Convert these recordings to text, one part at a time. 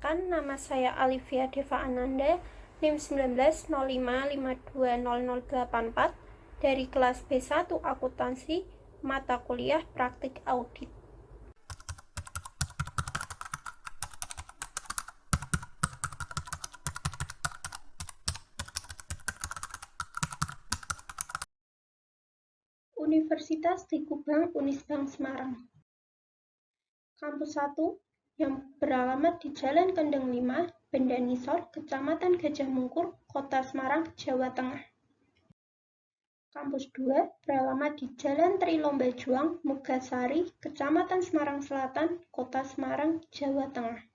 Perkenalkan, nama saya Alivia Deva Ananda, NIM 1905520084 dari kelas B1 Akuntansi, mata kuliah Praktik Audit. Universitas di Kubang, Unisbank Semarang. Kampus 1 yang beralamat di Jalan Kendeng 5, Benda Nisor, Kecamatan Gajah Mungkur, Kota Semarang, Jawa Tengah. Kampus 2 beralamat di Jalan Trilomba Juang, Megasari, Kecamatan Semarang Selatan, Kota Semarang, Jawa Tengah.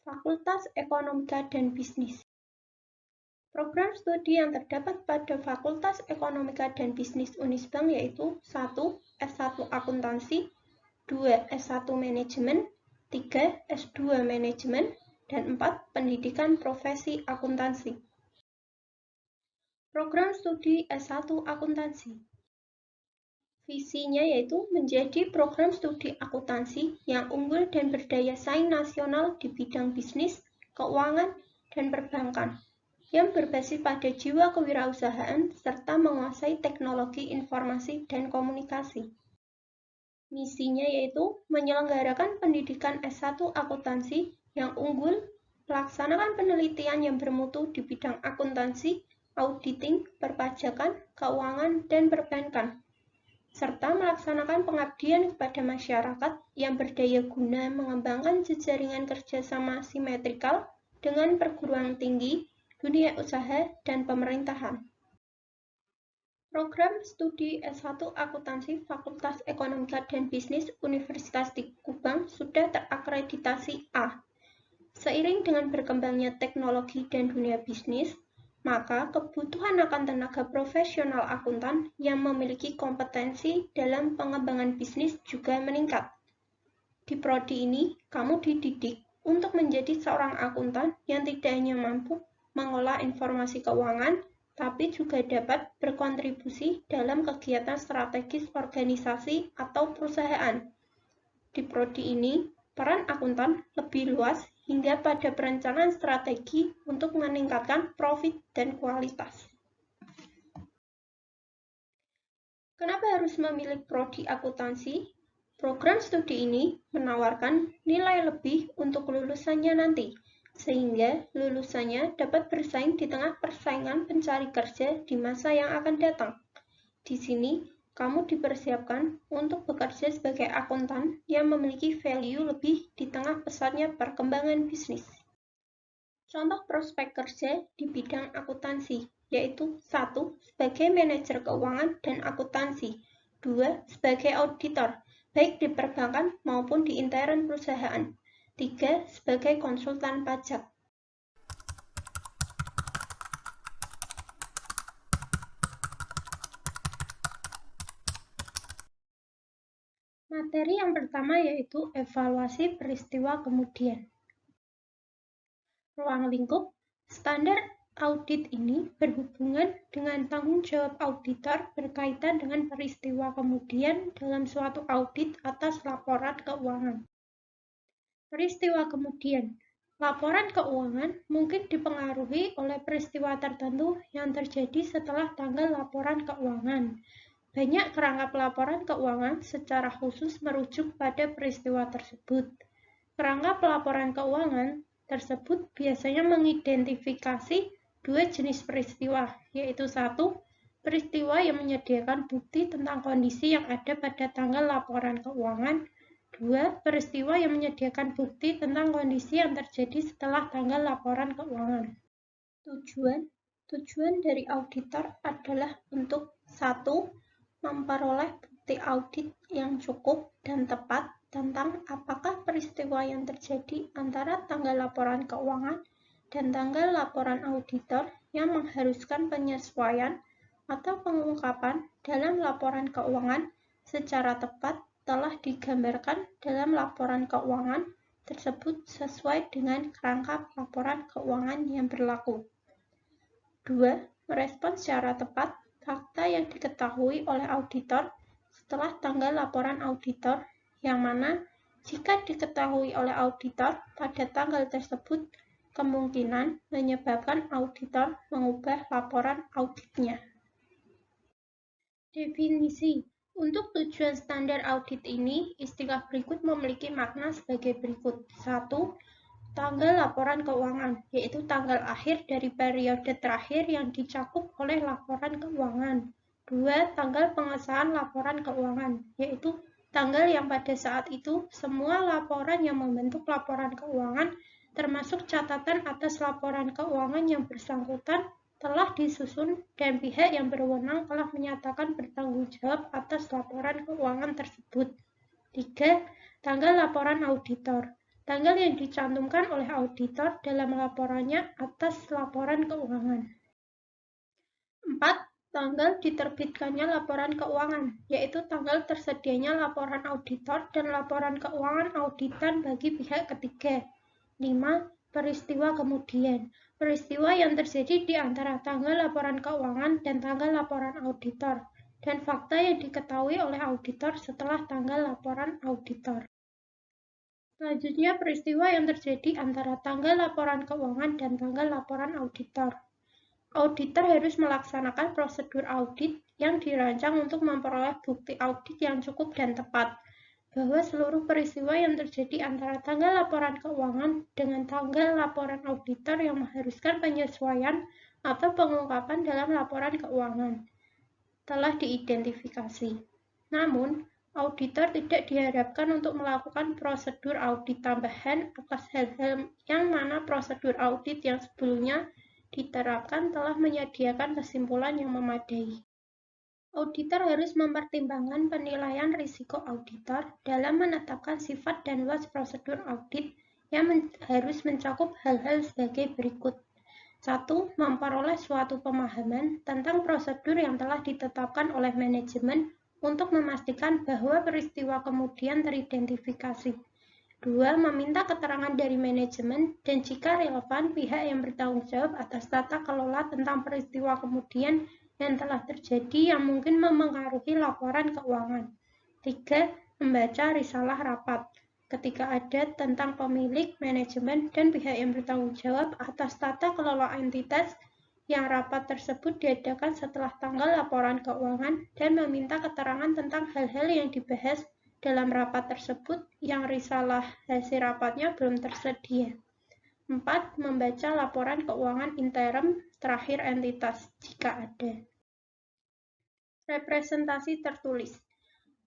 Fakultas Ekonomika dan Bisnis. Program studi yang terdapat pada Fakultas Ekonomika dan Bisnis Unisbank yaitu 1. S1 Akuntansi, 2. S1 Manajemen, 3. S2 Manajemen, dan 4. Pendidikan Profesi Akuntansi. Program studi S1 Akuntansi. Visinya yaitu menjadi program studi akuntansi yang unggul dan berdaya saing nasional di bidang bisnis, keuangan, dan perbankan, yang berbasis pada jiwa kewirausahaan serta menguasai teknologi informasi dan komunikasi. Misinya yaitu menyelenggarakan pendidikan S1 akuntansi yang unggul, melaksanakan penelitian yang bermutu di bidang akuntansi, auditing, perpajakan, keuangan, dan perbankan, serta melaksanakan pengabdian kepada masyarakat yang berdaya guna mengembangkan jejaringan kerjasama simetrikal dengan perguruan tinggi, dunia usaha, dan pemerintahan. Program studi S1 Akuntansi Fakultas Ekonomika dan Bisnis Universitas di Kubang sudah terakreditasi A. Seiring dengan berkembangnya teknologi dan dunia bisnis, maka kebutuhan akan tenaga profesional akuntan yang memiliki kompetensi dalam pengembangan bisnis juga meningkat. Di prodi ini, kamu dididik untuk menjadi seorang akuntan yang tidak hanya mampu mengolah informasi keuangan, tapi juga dapat berkontribusi dalam kegiatan strategis organisasi atau perusahaan. Di prodi ini, peran akuntan lebih luas hingga pada perencanaan strategi untuk meningkatkan profit dan kualitas. Kenapa harus memilih prodi akuntansi? Program studi ini menawarkan nilai lebih untuk lulusannya nanti, sehingga lulusannya dapat bersaing di tengah persaingan pencari kerja di masa yang akan datang. Di sini, kamu dipersiapkan untuk bekerja sebagai akuntan yang memiliki value lebih di tengah pesatnya perkembangan bisnis. Contoh prospek kerja di bidang akuntansi, yaitu 1. Sebagai manajer keuangan dan akuntansi, 2. Sebagai auditor, baik di perbankan maupun di intern perusahaan, 3. Sebagai konsultan pajak. Materi yang pertama yaitu evaluasi peristiwa kemudian. Ruang lingkup, standar audit ini berhubungan dengan tanggung jawab auditor berkaitan dengan peristiwa kemudian dalam suatu audit atas laporan keuangan. Peristiwa kemudian, laporan keuangan mungkin dipengaruhi oleh peristiwa tertentu yang terjadi setelah tanggal laporan keuangan. Banyak kerangka pelaporan keuangan secara khusus merujuk pada peristiwa tersebut. Kerangka pelaporan keuangan tersebut biasanya mengidentifikasi dua jenis peristiwa, yaitu 1. Peristiwa yang menyediakan bukti tentang kondisi yang ada pada tanggal laporan keuangan. 2. Peristiwa yang menyediakan bukti tentang kondisi yang terjadi setelah tanggal laporan keuangan. Tujuan dari auditor adalah untuk 1. Memperoleh bukti audit yang cukup dan tepat tentang apakah peristiwa yang terjadi antara tanggal laporan keuangan dan tanggal laporan auditor yang mengharuskan penyesuaian atau pengungkapan dalam laporan keuangan secara tepat telah digambarkan dalam laporan keuangan tersebut sesuai dengan kerangka laporan keuangan yang berlaku. 2. Merespon secara tepat fakta yang diketahui oleh auditor setelah tanggal laporan auditor, yang mana Jika diketahui oleh auditor pada tanggal tersebut, kemungkinan menyebabkan auditor mengubah laporan auditnya. Definisi. Untuk tujuan standar audit ini, istilah berikut memiliki makna sebagai berikut. 1. Tanggal laporan keuangan, yaitu tanggal akhir dari periode terakhir yang dicakup oleh laporan keuangan. 2. Tanggal pengesahan laporan keuangan, yaitu tanggal yang pada saat itu semua laporan yang membentuk laporan keuangan, termasuk catatan atas laporan keuangan yang bersangkutan, telah disusun dan pihak yang berwenang telah menyatakan bertanggung jawab atas laporan keuangan tersebut. 3. Tanggal laporan auditor. Tanggal yang dicantumkan oleh auditor dalam laporannya atas laporan keuangan. 4. Tanggal diterbitkannya laporan keuangan, yaitu tanggal tersedianya laporan auditor dan laporan keuangan auditan bagi pihak ketiga. 5. Peristiwa kemudian. Peristiwa yang terjadi di antara tanggal laporan keuangan dan tanggal laporan auditor, dan fakta yang diketahui oleh auditor setelah tanggal laporan auditor. Selanjutnya, peristiwa yang terjadi antara tanggal laporan keuangan dan tanggal laporan auditor. Auditor harus melaksanakan prosedur audit yang dirancang untuk memperoleh bukti audit yang cukup dan tepat, bahwa seluruh peristiwa yang terjadi antara tanggal laporan keuangan dengan tanggal laporan auditor yang mengharuskan penyesuaian atau pengungkapan dalam laporan keuangan telah diidentifikasi. Namun, auditor tidak diharapkan untuk melakukan prosedur audit tambahan atas hal-hal yang mana prosedur audit yang sebelumnya diterapkan telah menyediakan kesimpulan yang memadai. Auditor harus mempertimbangkan penilaian risiko auditor dalam menetapkan sifat dan luas prosedur audit yang harus mencakup hal-hal sebagai berikut. 1. Memperoleh suatu pemahaman tentang prosedur yang telah ditetapkan oleh manajemen untuk memastikan bahwa peristiwa kemudian teridentifikasi. 2. Meminta keterangan dari manajemen dan jika relevan pihak yang bertanggung jawab atas tata kelola tentang peristiwa kemudian yang telah terjadi yang mungkin memengaruhi laporan keuangan. 3. Membaca risalah rapat ketika ada tentang pemilik, manajemen, dan pihak yang bertanggung jawab atas tata kelola entitas yang rapat tersebut diadakan setelah tanggal laporan keuangan dan meminta keterangan tentang hal-hal yang dibahas dalam rapat tersebut yang risalah hasil rapatnya belum tersedia. 4. Membaca laporan keuangan interim terakhir entitas jika ada. Representasi tertulis.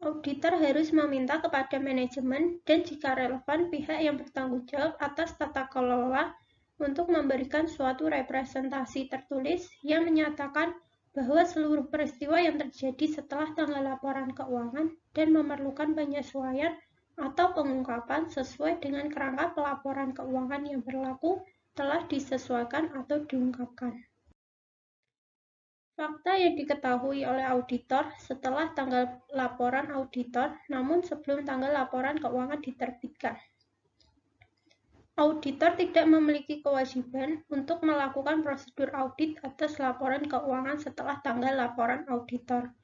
Auditor harus meminta kepada manajemen dan jika relevan pihak yang bertanggung jawab atas tata kelola untuk memberikan suatu representasi tertulis yang menyatakan bahwa seluruh peristiwa yang terjadi setelah tanggal laporan keuangan dan memerlukan penyesuaian atau pengungkapan sesuai dengan kerangka pelaporan keuangan yang berlaku telah disesuaikan atau diungkapkan. Fakta yang diketahui oleh auditor setelah tanggal laporan auditor, namun sebelum tanggal laporan keuangan diterbitkan. Auditor tidak memiliki kewajiban untuk melakukan prosedur audit atas laporan keuangan setelah tanggal laporan auditor.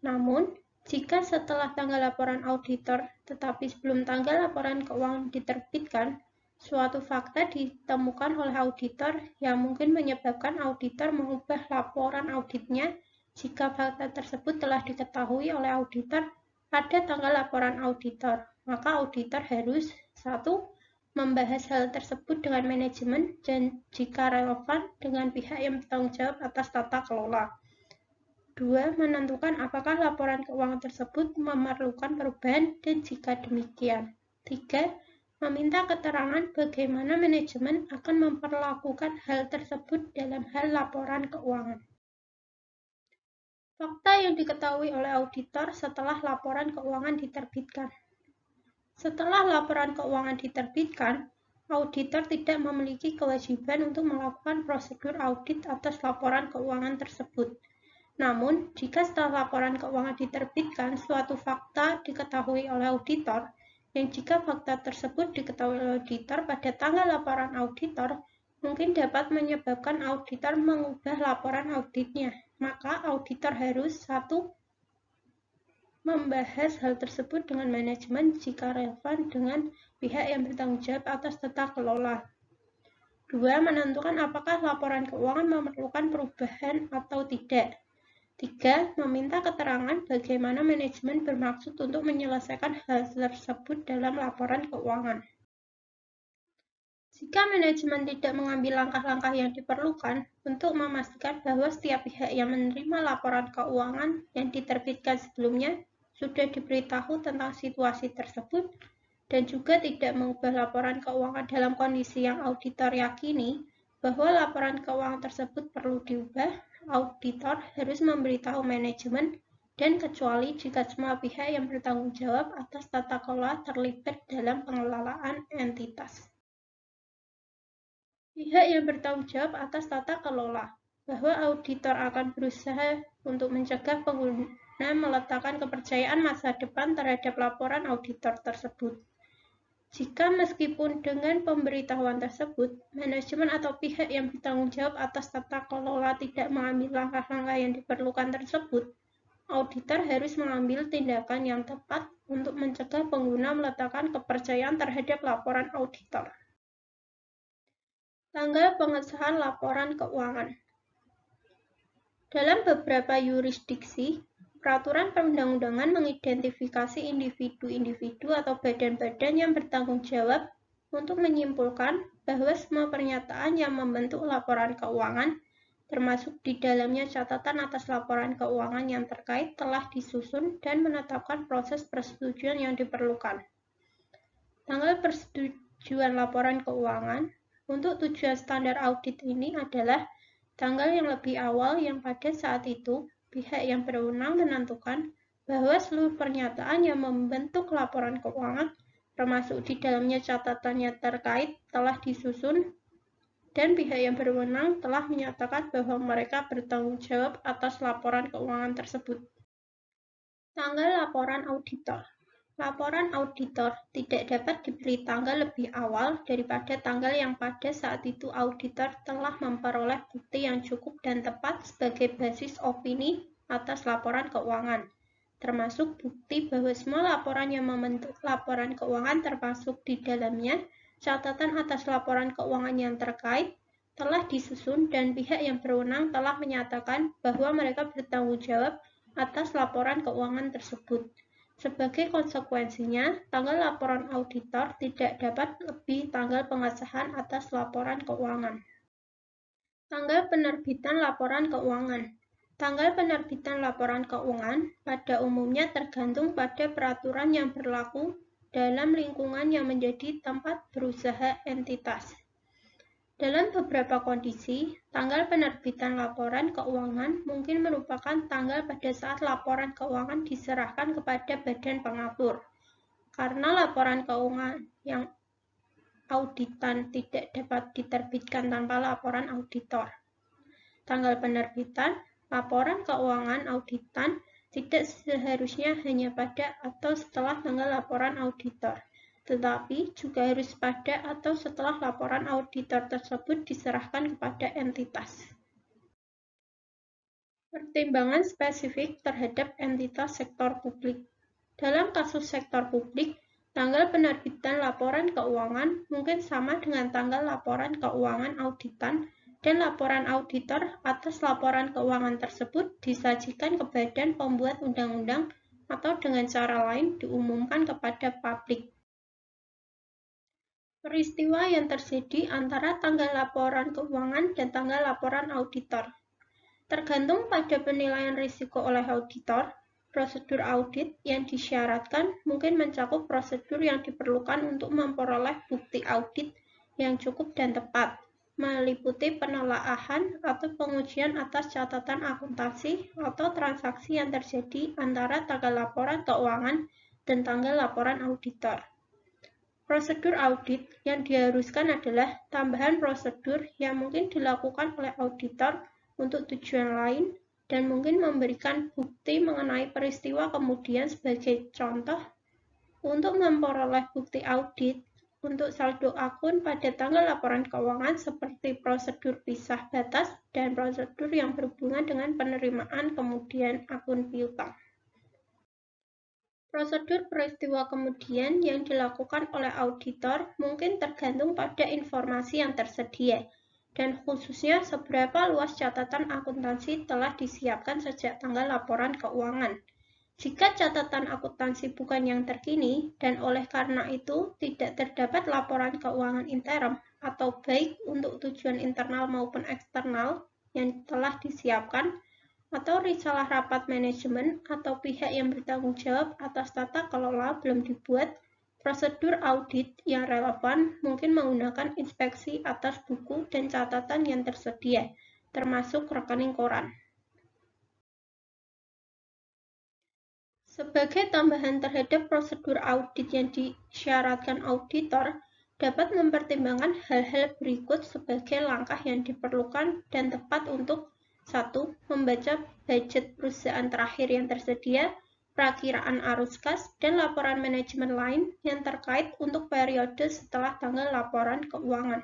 Namun, jika setelah tanggal laporan auditor tetapi sebelum tanggal laporan keuangan diterbitkan, suatu fakta ditemukan oleh auditor yang mungkin menyebabkan auditor mengubah laporan auditnya jika fakta tersebut telah diketahui oleh auditor pada tanggal laporan auditor, maka auditor harus 1. Membahas hal tersebut dengan manajemen dan jika relevan dengan pihak yang bertanggung jawab atas tata kelola. 2. Menentukan apakah laporan keuangan tersebut memerlukan perubahan dan jika demikian. 3. Meminta keterangan bagaimana manajemen akan memperlakukan hal tersebut dalam hal laporan keuangan. Fakta yang diketahui oleh auditor setelah laporan keuangan diterbitkan. Setelah laporan keuangan diterbitkan, auditor tidak memiliki kewajiban untuk melakukan prosedur audit atas laporan keuangan tersebut. Namun, jika setelah laporan keuangan diterbitkan, suatu fakta diketahui oleh auditor, yang jika fakta tersebut diketahui oleh auditor pada tanggal laporan auditor, mungkin dapat menyebabkan auditor mengubah laporan auditnya. Maka, auditor harus 1. membahas hal tersebut dengan manajemen jika relevan dengan pihak yang bertanggung jawab atas tata kelola. 2. Menentukan apakah laporan keuangan memerlukan perubahan atau tidak. 3. Meminta keterangan bagaimana manajemen bermaksud untuk menyelesaikan hal tersebut dalam laporan keuangan. Jika manajemen tidak mengambil langkah-langkah yang diperlukan untuk memastikan bahwa setiap pihak yang menerima laporan keuangan yang diterbitkan sebelumnya sudah diberitahu tentang situasi tersebut dan juga tidak mengubah laporan keuangan dalam kondisi yang auditor yakini bahwa laporan keuangan tersebut perlu diubah, auditor harus memberitahu manajemen dan kecuali jika semua pihak yang bertanggung jawab atas tata kelola terlibat dalam pengelolaan entitas. Pihak yang bertanggung jawab atas tata kelola, bahwa auditor akan berusaha untuk mencegah pengguna meletakkan kepercayaan masa depan terhadap laporan auditor tersebut. Jika meskipun dengan pemberitahuan tersebut, manajemen atau pihak yang bertanggung jawab atas tata kelola tidak mengambil langkah-langkah yang diperlukan tersebut, auditor harus mengambil tindakan yang tepat untuk mencegah pengguna meletakkan kepercayaan terhadap laporan auditor. Tanggal pengesahan laporan keuangan. Dalam beberapa yurisdiksi, peraturan perundang-undangan mengidentifikasi individu-individu atau badan-badan yang bertanggung jawab untuk menyimpulkan bahwa semua pernyataan yang membentuk laporan keuangan, termasuk di dalamnya catatan atas laporan keuangan yang terkait, telah disusun dan menetapkan proses persetujuan yang diperlukan. Tanggal persetujuan laporan keuangan untuk tujuan standar audit ini adalah tanggal yang lebih awal yang pada saat itu pihak yang berwenang menentukan bahwa seluruh pernyataan yang membentuk laporan keuangan, termasuk di dalamnya catatannya terkait, telah disusun dan pihak yang berwenang telah menyatakan bahwa mereka bertanggung jawab atas laporan keuangan tersebut. Tanggal laporan auditor. Laporan auditor tidak dapat diberi tanggal lebih awal daripada tanggal yang pada saat itu auditor telah memperoleh bukti yang cukup dan tepat sebagai basis opini atas laporan keuangan, termasuk bukti bahwa semua laporan yang membentuk laporan keuangan termasuk di dalamnya catatan atas laporan keuangan yang terkait telah disusun dan pihak yang berwenang telah menyatakan bahwa mereka bertanggung jawab atas laporan keuangan tersebut. Sebagai konsekuensinya, tanggal laporan auditor tidak dapat lebih tanggal pengesahan atas laporan keuangan. Tanggal penerbitan laporan keuangan. Tanggal penerbitan laporan keuangan pada umumnya tergantung pada peraturan yang berlaku dalam lingkungan yang menjadi tempat berusaha entitas. Dalam beberapa kondisi, tanggal penerbitan laporan keuangan mungkin merupakan tanggal pada saat laporan keuangan diserahkan kepada badan pengatur. Karena laporan keuangan yang auditan tidak dapat diterbitkan tanpa laporan auditor. Tanggal penerbitan laporan keuangan auditan tidak seharusnya hanya pada atau setelah tanggal laporan auditor, tetapi juga harus pada atau setelah laporan auditor tersebut diserahkan kepada entitas. Pertimbangan spesifik terhadap entitas sektor publik. Dalam kasus sektor publik, tanggal penerbitan laporan keuangan mungkin sama dengan tanggal laporan keuangan auditan dan laporan auditor atas laporan keuangan tersebut disajikan ke badan pembuat undang-undang atau dengan cara lain diumumkan kepada publik. Peristiwa yang terjadi antara tanggal laporan keuangan dan tanggal laporan auditor. Tergantung pada penilaian risiko oleh auditor, prosedur audit yang disyaratkan mungkin mencakup prosedur yang diperlukan untuk memperoleh bukti audit yang cukup dan tepat, meliputi penelaahan atau pengujian atas catatan akuntansi atau transaksi yang terjadi antara tanggal laporan keuangan dan tanggal laporan auditor. Prosedur audit yang diharuskan adalah tambahan prosedur yang mungkin dilakukan oleh auditor untuk tujuan lain dan mungkin memberikan bukti mengenai peristiwa kemudian sebagai contoh untuk memperoleh bukti audit untuk saldo akun pada tanggal laporan keuangan seperti prosedur pisah batas dan prosedur yang berhubungan dengan penerimaan kemudian akun piutang. Prosedur peristiwa kemudian yang dilakukan oleh auditor mungkin tergantung pada informasi yang tersedia, dan khususnya seberapa luas catatan akuntansi telah disiapkan sejak tanggal laporan keuangan. Jika catatan akuntansi bukan yang terkini dan oleh karena itu tidak terdapat laporan keuangan interim atau baik untuk tujuan internal maupun eksternal yang telah disiapkan, atau risalah rapat manajemen atau pihak yang bertanggung jawab atas tata kelola belum dibuat, prosedur audit yang relevan mungkin menggunakan inspeksi atas buku dan catatan yang tersedia, termasuk rekening koran. Sebagai tambahan terhadap prosedur audit yang disyaratkan auditor, dapat mempertimbangkan hal-hal berikut sebagai langkah yang diperlukan dan tepat untuk 1. Membaca budget perusahaan terakhir yang tersedia, perakiraan arus kas, dan laporan manajemen lain yang terkait untuk periode setelah tanggal laporan keuangan.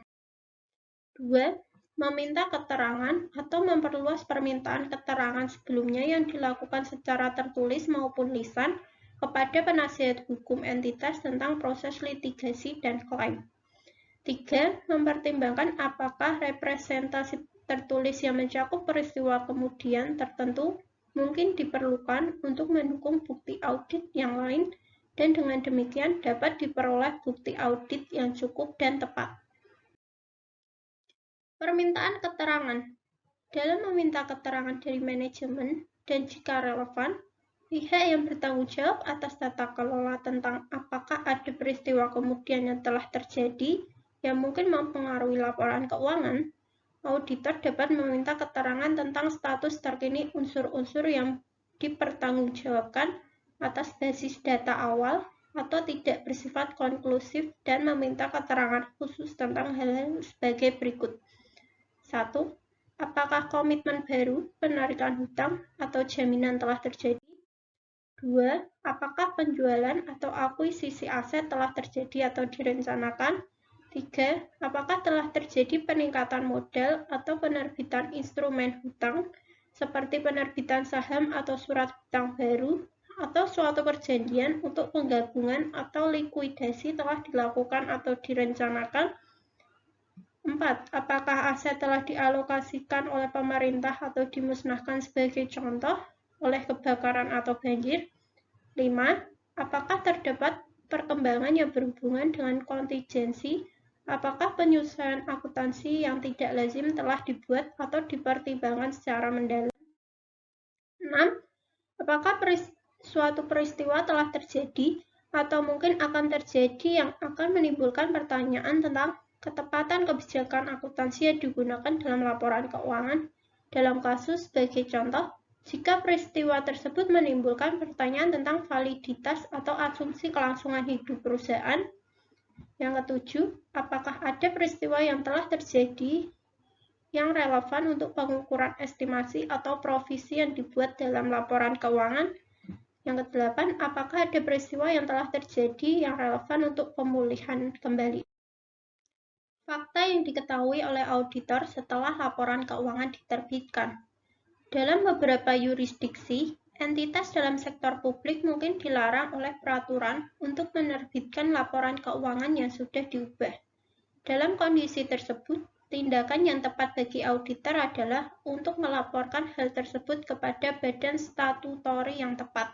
2. Meminta keterangan atau memperluas permintaan keterangan sebelumnya yang dilakukan secara tertulis maupun lisan kepada penasihat hukum entitas tentang proses litigasi dan klaim. 3. Mempertimbangkan apakah representasi tertulis yang mencakup peristiwa kemudian tertentu mungkin diperlukan untuk mendukung bukti audit yang lain, dan dengan demikian dapat diperoleh bukti audit yang cukup dan tepat. Permintaan keterangan. Dalam meminta keterangan dari manajemen dan jika relevan, pihak yang bertanggung jawab atas tata kelola tentang apakah ada peristiwa kemudian yang telah terjadi yang mungkin mempengaruhi laporan keuangan, auditor dapat meminta keterangan tentang status terkini unsur-unsur yang dipertanggungjawabkan atas basis data awal atau tidak bersifat konklusif dan meminta keterangan khusus tentang hal-hal sebagai berikut. 1. Apakah komitmen baru, penarikan hutang, atau jaminan telah terjadi? 2. Apakah penjualan atau akuisisi aset telah terjadi atau direncanakan? 3. Apakah telah terjadi peningkatan modal atau penerbitan instrumen hutang, seperti penerbitan saham atau surat hutang baru, atau suatu perjanjian untuk penggabungan atau likuidasi telah dilakukan atau direncanakan? 4. Apakah aset telah dialokasikan oleh pemerintah atau dimusnahkan sebagai contoh oleh kebakaran atau banjir? 5. Apakah terdapat perkembangan yang berhubungan dengan kontingensi? Apakah penyusunan akuntansi yang tidak lazim telah dibuat atau dipertimbangkan secara mendalam? 6. Apakah suatu peristiwa telah terjadi atau mungkin akan terjadi yang akan menimbulkan pertanyaan tentang ketepatan kebijakan akuntansi yang digunakan dalam laporan keuangan? Dalam kasus, sebagai contoh, jika peristiwa tersebut menimbulkan pertanyaan tentang validitas atau asumsi kelangsungan hidup perusahaan. Yang ketujuh, apakah ada peristiwa yang telah terjadi yang relevan untuk pengukuran estimasi atau provisi yang dibuat dalam laporan keuangan? Yang kedelapan, apakah ada peristiwa yang telah terjadi yang relevan untuk pemulihan kembali? Fakta yang diketahui oleh auditor setelah laporan keuangan diterbitkan. Dalam beberapa yurisdiksi, entitas dalam sektor publik mungkin dilarang oleh peraturan untuk menerbitkan laporan keuangan yang sudah diubah. Dalam kondisi tersebut, tindakan yang tepat bagi auditor adalah untuk melaporkan hal tersebut kepada badan statutori yang tepat.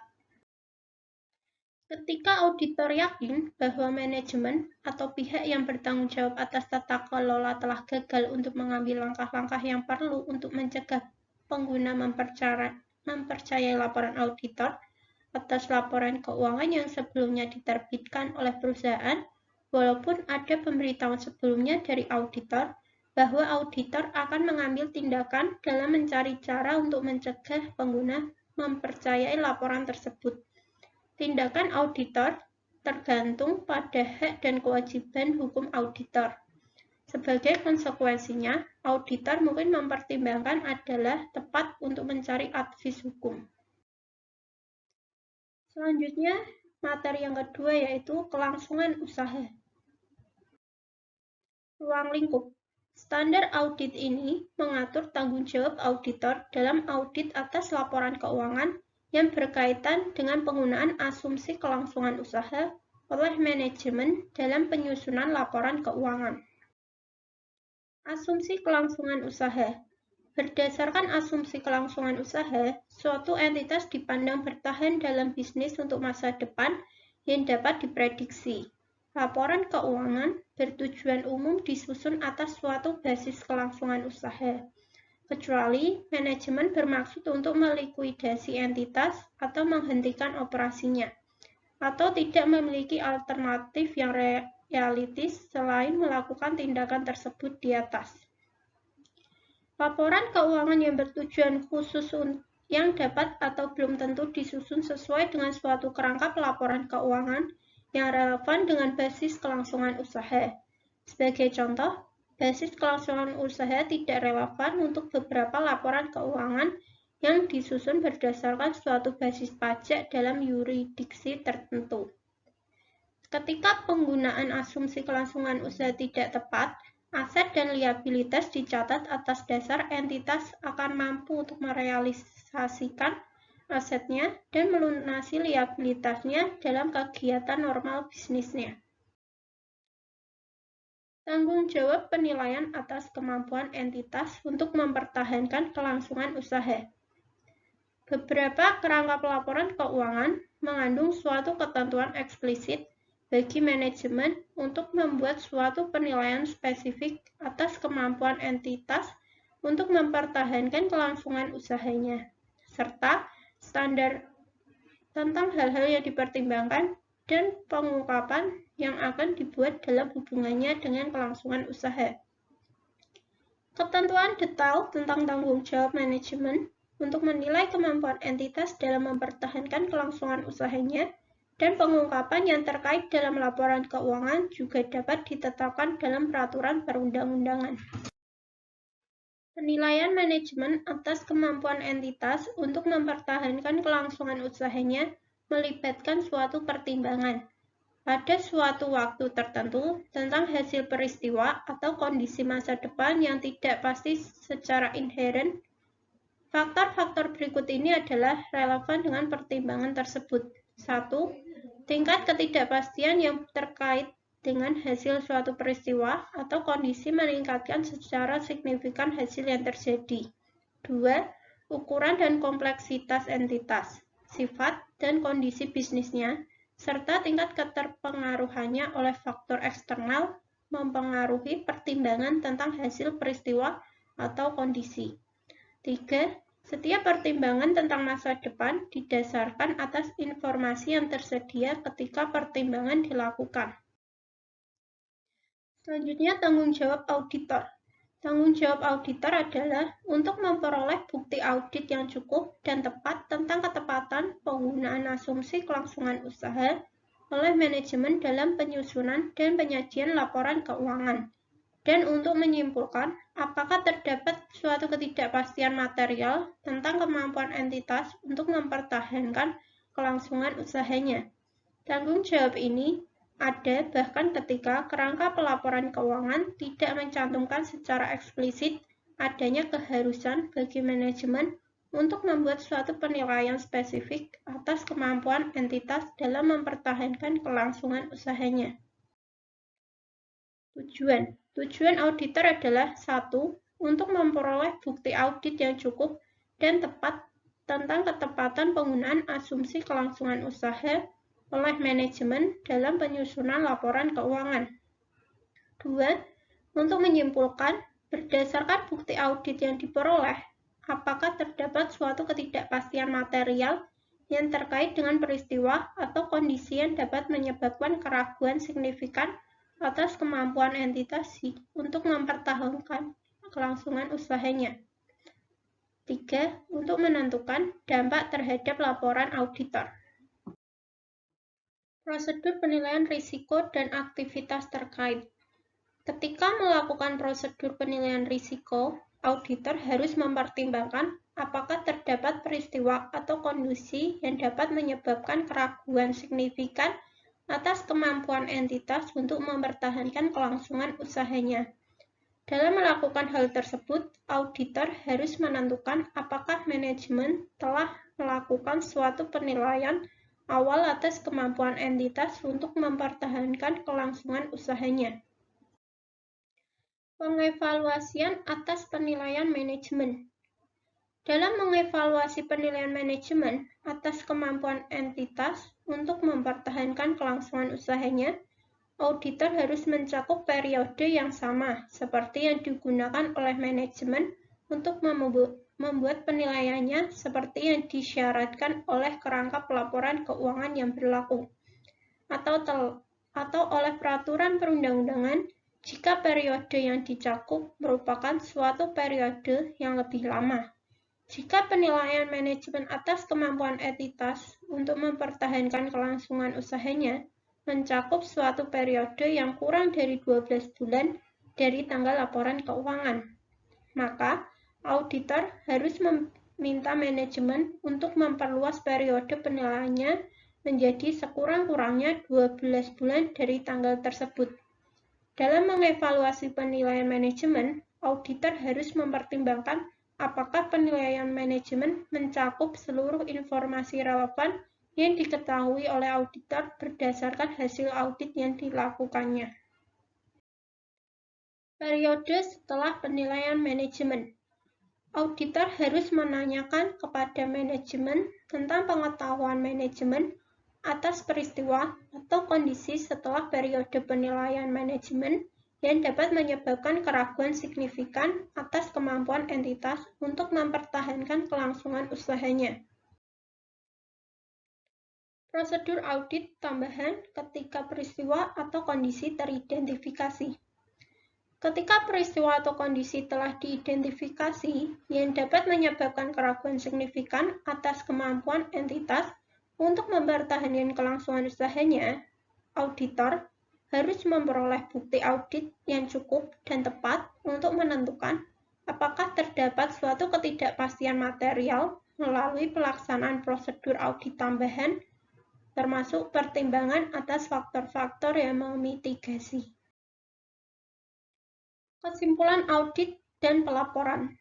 Ketika auditor yakin bahwa manajemen atau pihak yang bertanggung jawab atas tata kelola telah gagal untuk mengambil langkah-langkah yang perlu untuk mencegah pengguna mempercayai laporan auditor atas laporan keuangan yang sebelumnya diterbitkan oleh perusahaan, walaupun ada pemberitahuan sebelumnya dari auditor bahwa auditor akan mengambil tindakan dalam mencari cara untuk mencegah pengguna mempercayai laporan tersebut. Tindakan auditor tergantung pada hak dan kewajiban hukum auditor. Sebagai konsekuensinya, auditor mungkin mempertimbangkan adalah tepat untuk mencari advis hukum. Selanjutnya, materi yang kedua yaitu kelangsungan usaha. Ruang lingkup. Standar audit ini mengatur tanggung jawab auditor dalam audit atas laporan keuangan yang berkaitan dengan penggunaan asumsi kelangsungan usaha oleh manajemen dalam penyusunan laporan keuangan. Asumsi kelangsungan usaha. Berdasarkan asumsi kelangsungan usaha, suatu entitas dipandang bertahan dalam bisnis untuk masa depan yang dapat diprediksi. Laporan keuangan bertujuan umum disusun atas suatu basis kelangsungan usaha, kecuali manajemen bermaksud untuk melikuidasi entitas atau menghentikan operasinya, atau tidak memiliki alternatif yang realistis selain melakukan tindakan tersebut di atas. Laporan keuangan yang bertujuan khusus yang dapat atau belum tentu disusun sesuai dengan suatu kerangka pelaporan keuangan yang relevan dengan basis kelangsungan usaha. Sebagai contoh, basis kelangsungan usaha tidak relevan untuk beberapa laporan keuangan yang disusun berdasarkan suatu basis pajak dalam yurisdiksi tertentu. Ketika penggunaan asumsi kelangsungan usaha tidak tepat, aset dan liabilitas dicatat atas dasar entitas akan mampu untuk merealisasikan asetnya dan melunasi liabilitasnya dalam kegiatan normal bisnisnya. Tanggung jawab penilaian atas kemampuan entitas untuk mempertahankan kelangsungan usaha. Beberapa kerangka pelaporan keuangan mengandung suatu ketentuan eksplisit bagi manajemen untuk membuat suatu penilaian spesifik atas kemampuan entitas untuk mempertahankan kelangsungan usahanya, serta standar tentang hal-hal yang dipertimbangkan dan pengungkapan yang akan dibuat dalam hubungannya dengan kelangsungan usaha. Ketentuan detail tentang tanggung jawab manajemen untuk menilai kemampuan entitas dalam mempertahankan kelangsungan usahanya dan pengungkapan yang terkait dalam laporan keuangan juga dapat ditetapkan dalam peraturan perundang-undangan. Penilaian manajemen atas kemampuan entitas untuk mempertahankan kelangsungan usahanya melibatkan suatu pertimbangan pada suatu waktu tertentu tentang hasil peristiwa atau kondisi masa depan yang tidak pasti secara inheren. Faktor-faktor berikut ini adalah relevan dengan pertimbangan tersebut. 1. Tingkat ketidakpastian yang terkait dengan hasil suatu peristiwa atau kondisi meningkatkan secara signifikan hasil yang terjadi. 2. Ukuran dan kompleksitas entitas, sifat dan kondisi bisnisnya, serta tingkat keterpengaruhannya oleh faktor eksternal mempengaruhi pertimbangan tentang hasil peristiwa atau kondisi. 3. Setiap pertimbangan tentang masa depan didasarkan atas informasi yang tersedia ketika pertimbangan dilakukan. Selanjutnya, tanggung jawab auditor. Tanggung jawab auditor adalah untuk memperoleh bukti audit yang cukup dan tepat tentang ketepatan penggunaan asumsi kelangsungan usaha oleh manajemen dalam penyusunan dan penyajian laporan keuangan, dan untuk menyimpulkan apakah terdapat suatu ketidakpastian material tentang kemampuan entitas untuk mempertahankan kelangsungan usahanya. Tanggung jawab ini ada bahkan ketika kerangka pelaporan keuangan tidak mencantumkan secara eksplisit adanya keharusan bagi manajemen untuk membuat suatu penilaian spesifik atas kemampuan entitas dalam mempertahankan kelangsungan usahanya. Tujuan auditor adalah 1. Untuk memperoleh bukti audit yang cukup dan tepat tentang ketepatan penggunaan asumsi kelangsungan usaha oleh manajemen dalam penyusunan laporan keuangan. 2. Untuk menyimpulkan, berdasarkan bukti audit yang diperoleh, apakah terdapat suatu ketidakpastian material yang terkait dengan peristiwa atau kondisi yang dapat menyebabkan keraguan signifikan atas kemampuan entitas untuk mempertahankan kelangsungan usahanya. 3. Untuk menentukan dampak terhadap laporan auditor. Prosedur penilaian risiko dan aktivitas terkait. Ketika melakukan prosedur penilaian risiko, auditor harus mempertimbangkan apakah terdapat peristiwa atau kondisi yang dapat menyebabkan keraguan signifikan atas kemampuan entitas untuk mempertahankan kelangsungan usahanya. Dalam melakukan hal tersebut, auditor harus menentukan apakah manajemen telah melakukan suatu penilaian awal atas kemampuan entitas untuk mempertahankan kelangsungan usahanya. Pengevaluasian atas penilaian manajemen. Dalam mengevaluasi penilaian manajemen atas kemampuan entitas untuk mempertahankan kelangsungan usahanya, auditor harus mencakup periode yang sama seperti yang digunakan oleh manajemen untuk membuat penilaiannya seperti yang disyaratkan oleh kerangka pelaporan keuangan yang berlaku, atau oleh peraturan perundang-undangan jika periode yang dicakup merupakan suatu periode yang lebih lama. Jika penilaian manajemen atas kemampuan entitas untuk mempertahankan kelangsungan usahanya mencakup suatu periode yang kurang dari 12 bulan dari tanggal laporan keuangan, maka auditor harus meminta manajemen untuk memperluas periode penilaiannya menjadi sekurang-kurangnya 12 bulan dari tanggal tersebut. Dalam mengevaluasi penilaian manajemen, auditor harus mempertimbangkan apakah penilaian manajemen mencakup seluruh informasi relevan yang diketahui oleh auditor berdasarkan hasil audit yang dilakukannya. Periode setelah penilaian manajemen. Auditor harus menanyakan kepada manajemen tentang pengetahuan manajemen atas peristiwa atau kondisi setelah periode penilaian manajemen yang dapat menyebabkan keraguan signifikan atas kemampuan entitas untuk mempertahankan kelangsungan usahanya. Prosedur audit tambahan ketika peristiwa atau kondisi teridentifikasi. Ketika peristiwa atau kondisi telah diidentifikasi yang dapat menyebabkan keraguan signifikan atas kemampuan entitas untuk mempertahankan kelangsungan usahanya, auditor harus memperoleh bukti audit yang cukup dan tepat untuk menentukan apakah terdapat suatu ketidakpastian material melalui pelaksanaan prosedur audit tambahan, termasuk pertimbangan atas faktor-faktor yang memitigasi. Kesimpulan audit dan pelaporan.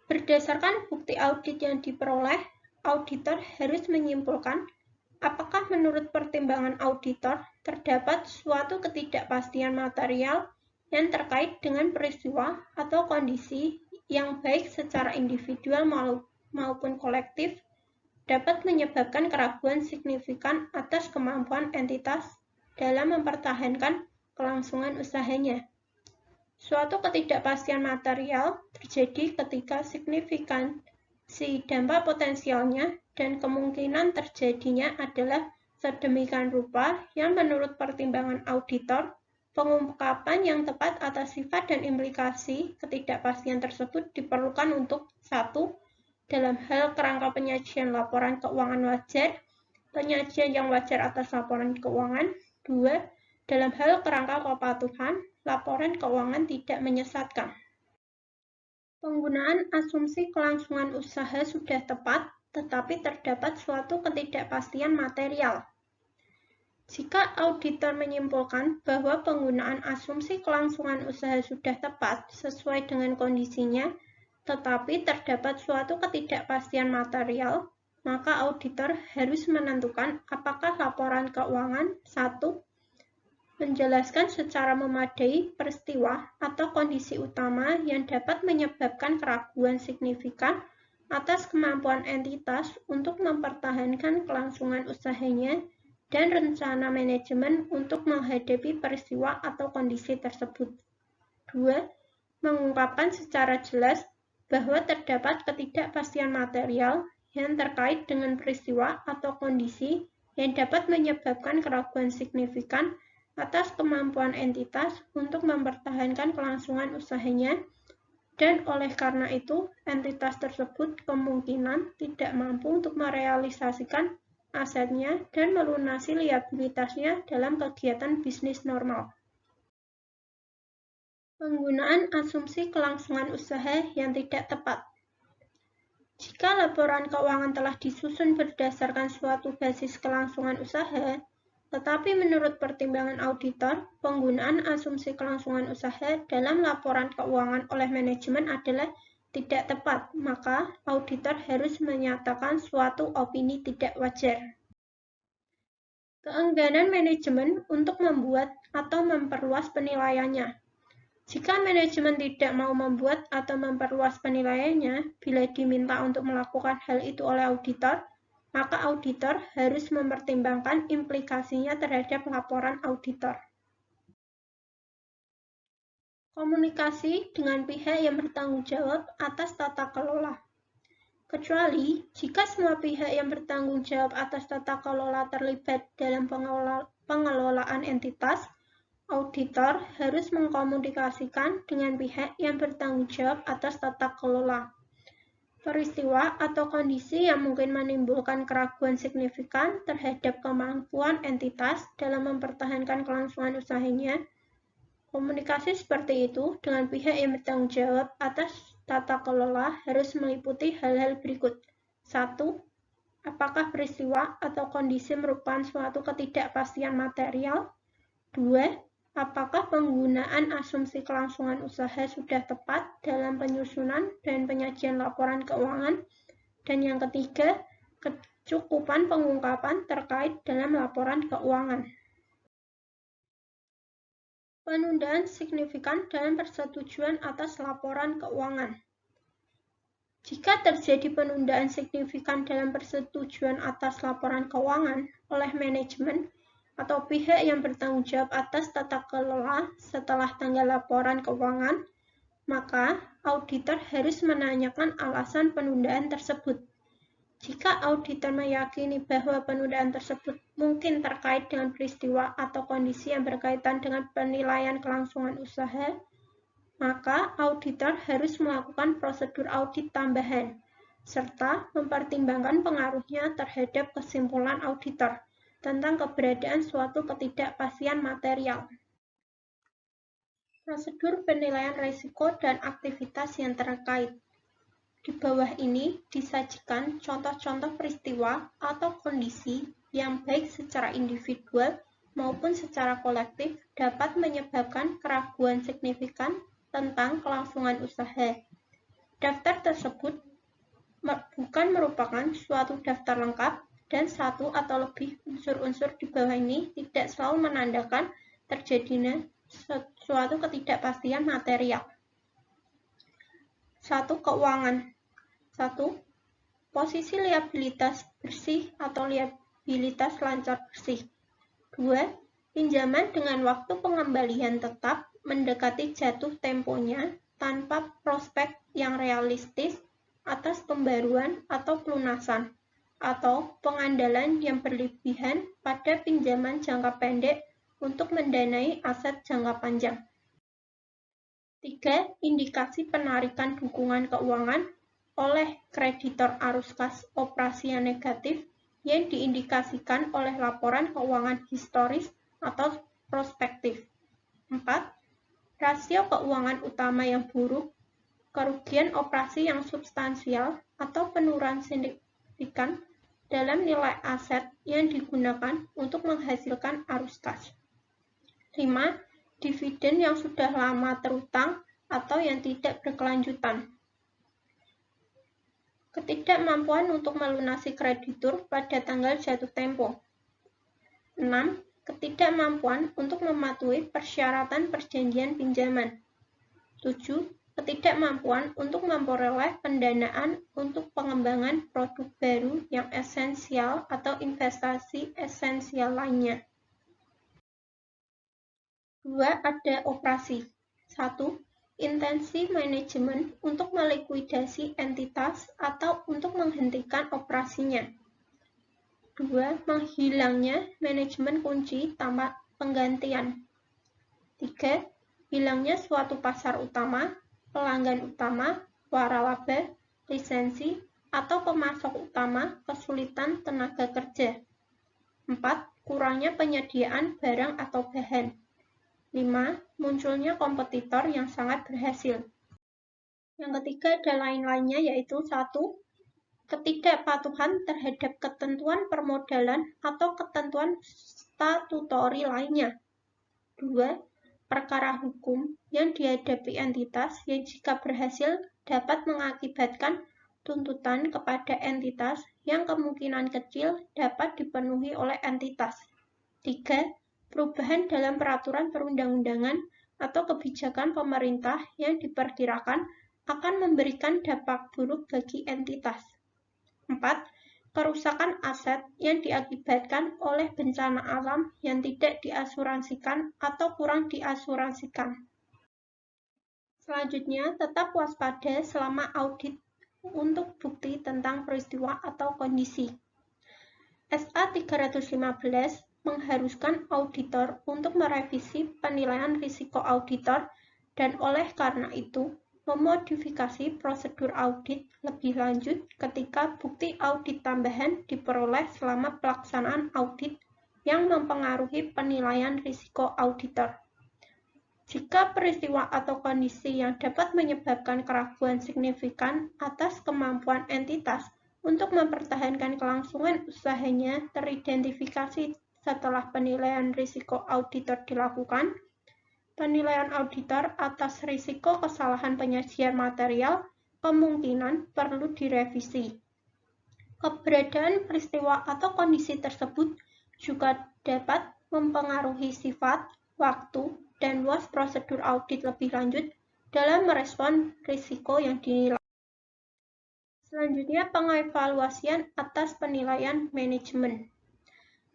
Berdasarkan bukti audit yang diperoleh, auditor harus menyimpulkan apakah menurut pertimbangan auditor terdapat suatu ketidakpastian material yang terkait dengan peristiwa atau kondisi yang baik secara individual maupun kolektif dapat menyebabkan keraguan signifikan atas kemampuan entitas dalam mempertahankan kelangsungan usahanya. Suatu ketidakpastian material terjadi ketika signifikansi dampak potensialnya dan kemungkinan terjadinya adalah sedemikian rupa yang menurut pertimbangan auditor, pengungkapan yang tepat atas sifat dan implikasi ketidakpastian tersebut diperlukan untuk 1. Dalam hal kerangka penyajian laporan keuangan wajar, penyajian yang wajar atas laporan keuangan. 2. Dalam hal kerangka kepatuhan, laporan keuangan tidak menyesatkan. Penggunaan asumsi kelangsungan usaha sudah tepat, tetapi terdapat suatu ketidakpastian material. Jika auditor menyimpulkan bahwa penggunaan asumsi kelangsungan usaha sudah tepat sesuai dengan kondisinya, tetapi terdapat suatu ketidakpastian material, maka auditor harus menentukan apakah laporan keuangan 1. Menjelaskan secara memadai peristiwa atau kondisi utama yang dapat menyebabkan keraguan signifikan atas kemampuan entitas untuk mempertahankan kelangsungan usahanya dan rencana manajemen untuk menghadapi peristiwa atau kondisi tersebut. 2. Mengungkapkan secara jelas bahwa terdapat ketidakpastian material yang terkait dengan peristiwa atau kondisi yang dapat menyebabkan keraguan signifikan atas kemampuan entitas untuk mempertahankan kelangsungan usahanya, dan oleh karena itu, entitas tersebut kemungkinan tidak mampu untuk merealisasikan asetnya dan melunasi liabilitasnya dalam kegiatan bisnis normal. Penggunaan asumsi kelangsungan usaha yang tidak tepat. Jika laporan keuangan telah disusun berdasarkan suatu basis kelangsungan usaha, tetapi menurut pertimbangan auditor, penggunaan asumsi kelangsungan usaha dalam laporan keuangan oleh manajemen adalah tidak tepat, maka auditor harus menyatakan suatu opini tidak wajar. Keengganan manajemen untuk membuat atau memperluas penilaiannya. Jika manajemen tidak mau membuat atau memperluas penilaiannya, bila diminta untuk melakukan hal itu oleh auditor, maka auditor harus mempertimbangkan implikasinya terhadap laporan auditor. Komunikasi dengan pihak yang bertanggung jawab atas tata kelola. Kecuali jika semua pihak yang bertanggung jawab atas tata kelola terlibat dalam pengelolaan entitas, auditor harus mengkomunikasikan dengan pihak yang bertanggung jawab atas tata kelola. Peristiwa atau kondisi yang mungkin menimbulkan keraguan signifikan terhadap kemampuan entitas dalam mempertahankan kelangsungan usahanya. Komunikasi seperti itu dengan pihak yang bertanggung jawab atas tata kelola harus meliputi hal-hal berikut. 1. Apakah peristiwa atau kondisi merupakan suatu ketidakpastian material? 2. Apakah penggunaan asumsi kelangsungan usaha sudah tepat dalam penyusunan dan penyajian laporan keuangan? Dan yang ketiga, kecukupan pengungkapan terkait dalam laporan keuangan. Penundaan signifikan dalam persetujuan atas laporan keuangan. Jika terjadi penundaan signifikan dalam persetujuan atas laporan keuangan oleh manajemen atau pihak yang bertanggung jawab atas tata kelola setelah tanggal laporan keuangan, maka auditor harus menanyakan alasan penundaan tersebut. Jika auditor meyakini bahwa penundaan tersebut mungkin terkait dengan peristiwa atau kondisi yang berkaitan dengan penilaian kelangsungan usaha, maka auditor harus melakukan prosedur audit tambahan, serta mempertimbangkan pengaruhnya terhadap kesimpulan auditor tentang keberadaan suatu ketidakpastian material. Prosedur penilaian risiko dan aktivitas yang terkait. Di bawah ini disajikan contoh-contoh peristiwa atau kondisi yang baik secara individual maupun secara kolektif dapat menyebabkan keraguan signifikan tentang kelangsungan usaha. Daftar tersebut bukan merupakan suatu daftar lengkap dan satu atau lebih unsur-unsur di bawah ini tidak selalu menandakan terjadinya suatu ketidakpastian material. 1. Keuangan. 1. Posisi liabilitas bersih atau liabilitas lancar bersih. 2. Pinjaman dengan waktu pengembalian tetap mendekati jatuh temponya tanpa prospek yang realistis atas pembaruan atau pelunasan, atau pengandalan yang berlebihan pada pinjaman jangka pendek untuk mendanai aset jangka panjang. 3. Indikasi penarikan dukungan keuangan oleh kreditor arus kas operasi yang negatif yang diindikasikan oleh laporan keuangan historis atau prospektif. 4. Rasio keuangan utama yang buruk, kerugian operasi yang substansial atau penurunan signifikan dalam nilai aset yang digunakan untuk menghasilkan arus kas. 5. Dividen yang sudah lama terutang atau yang tidak berkelanjutan. Ketidakmampuan untuk melunasi kreditur pada tanggal jatuh tempo. 6. Ketidakmampuan untuk mematuhi persyaratan perjanjian pinjaman. 7. Ketidakmampuan untuk memperoleh pendanaan untuk pengembangan produk baru yang esensial atau investasi esensial lainnya. 2. Ada operasi. 1. Intensi manajemen untuk melikuidasi entitas atau untuk menghentikan operasinya. 2. Menghilangnya manajemen kunci tanpa penggantian. 3. Hilangnya suatu pasar utama, pelanggan utama, waralaba, lisensi, atau pemasok utama, kesulitan tenaga kerja. 4. Kurangnya penyediaan barang atau bahan. 5. Munculnya kompetitor yang sangat berhasil. Yang ketiga ada lain-lainnya, yaitu 1. Ketidakpatuhan terhadap ketentuan permodalan atau ketentuan statutori lainnya. 2. Perkara hukum yang dihadapi entitas yang jika berhasil dapat mengakibatkan tuntutan kepada entitas yang kemungkinan kecil dapat dipenuhi oleh entitas. 3. Perubahan dalam peraturan perundang-undangan atau kebijakan pemerintah yang diperkirakan akan memberikan dampak buruk bagi entitas. 4. Kerusakan aset yang diakibatkan oleh bencana alam yang tidak diasuransikan atau kurang diasuransikan. Selanjutnya, tetap waspada selama audit untuk bukti tentang peristiwa atau kondisi. SA 315 mengharuskan auditor untuk merevisi penilaian risiko auditor dan oleh karena itu, memodifikasi prosedur audit lebih lanjut ketika bukti audit tambahan diperoleh selama pelaksanaan audit yang mempengaruhi penilaian risiko auditor. Jika peristiwa atau kondisi yang dapat menyebabkan keraguan signifikan atas kemampuan entitas untuk mempertahankan kelangsungan usahanya teridentifikasi setelah penilaian risiko auditor dilakukan, penilaian auditor atas risiko kesalahan penyajian material kemungkinan perlu direvisi. Keberadaan peristiwa atau kondisi tersebut juga dapat mempengaruhi sifat, waktu, dan luas prosedur audit lebih lanjut dalam merespon risiko yang dinilai. Selanjutnya, pengevaluasian atas penilaian manajemen.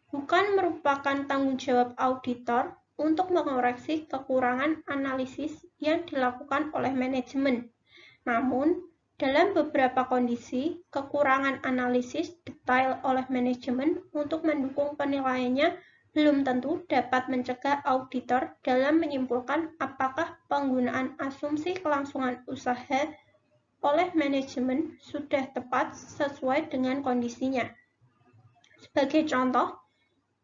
Bukan merupakan tanggung jawab auditor untuk mengoreksi kekurangan analisis yang dilakukan oleh manajemen. Namun, dalam beberapa kondisi, kekurangan analisis detail oleh manajemen untuk mendukung penilaiannya belum tentu dapat mencegah auditor dalam menyimpulkan apakah penggunaan asumsi kelangsungan usaha oleh manajemen sudah tepat sesuai dengan kondisinya. Sebagai contoh,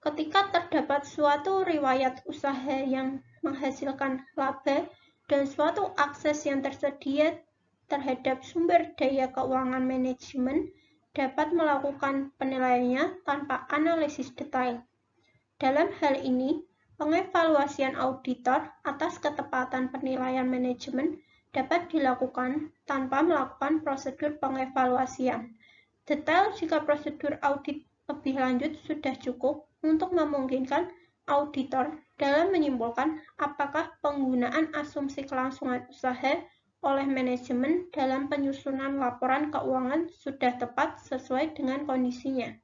ketika terdapat suatu riwayat usaha yang menghasilkan laba dan suatu akses yang tersedia terhadap sumber daya keuangan, manajemen dapat melakukan penilaiannya tanpa analisis detail. Dalam hal ini, pengevaluasian auditor atas ketepatan penilaian manajemen dapat dilakukan tanpa melakukan prosedur pengevaluasian. Detail jika prosedur audit lebih lanjut sudah cukup untuk memungkinkan auditor dalam menyimpulkan apakah penggunaan asumsi kelangsungan usaha oleh manajemen dalam penyusunan laporan keuangan sudah tepat sesuai dengan kondisinya.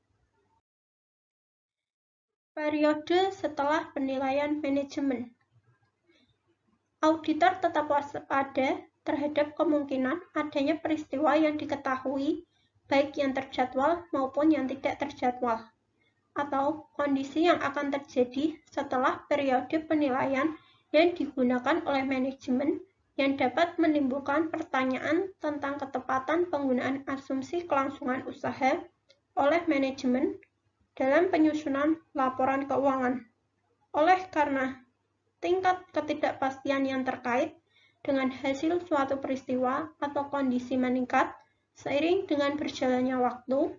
Periode setelah penilaian manajemen. Auditor tetap waspada terhadap kemungkinan adanya peristiwa yang diketahui, baik yang terjadwal maupun yang tidak terjadwal, atau kondisi yang akan terjadi setelah periode penilaian yang digunakan oleh manajemen yang dapat menimbulkan pertanyaan tentang ketepatan penggunaan asumsi kelangsungan usaha oleh manajemen dalam penyusunan laporan keuangan. Oleh karena tingkat ketidakpastian yang terkait dengan hasil suatu peristiwa atau kondisi meningkat seiring dengan berjalannya waktu,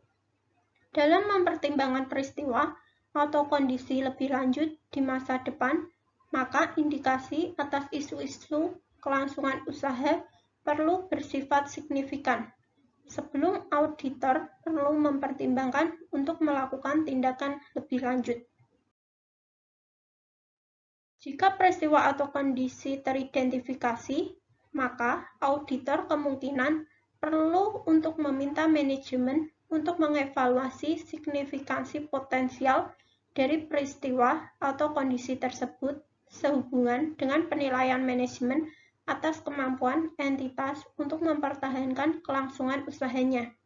dalam mempertimbangkan peristiwa atau kondisi lebih lanjut di masa depan, maka indikasi atas isu-isu kelangsungan usaha perlu bersifat signifikan. Sebelum auditor perlu mempertimbangkan untuk melakukan tindakan lebih lanjut. Jika peristiwa atau kondisi teridentifikasi, maka auditor kemungkinan perlu untuk meminta manajemen untuk mengevaluasi signifikansi potensial dari peristiwa atau kondisi tersebut sehubungan dengan penilaian manajemen atas kemampuan entitas untuk mempertahankan kelangsungan usahanya.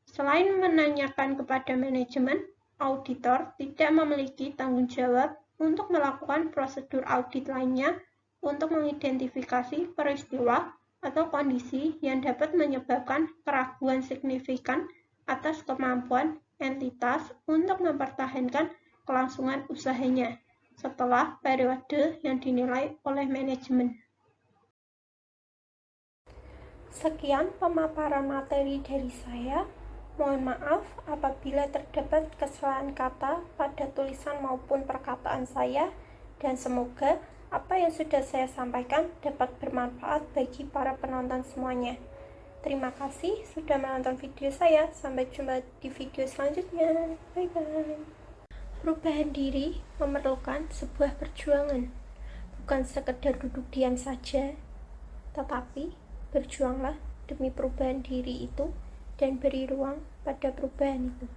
Selain menanyakan kepada manajemen, auditor tidak memiliki tanggung jawab untuk melakukan prosedur audit lainnya untuk mengidentifikasi peristiwa atau kondisi yang dapat menyebabkan keraguan signifikan atas kemampuan entitas untuk mempertahankan kelangsungan usahanya setelah periode yang dinilai oleh manajemen. Sekian pemaparan materi dari saya. Mohon maaf apabila terdapat kesalahan kata pada tulisan maupun perkataan saya, dan semoga apa yang sudah saya sampaikan dapat bermanfaat bagi para penonton semuanya. Terima kasih sudah menonton video saya. Sampai jumpa di video selanjutnya. Bye-bye. Perubahan diri memerlukan sebuah perjuangan. Bukan sekedar duduk diam saja, tetapi berjuanglah demi perubahan diri itu dan beri ruang pada perubahan itu.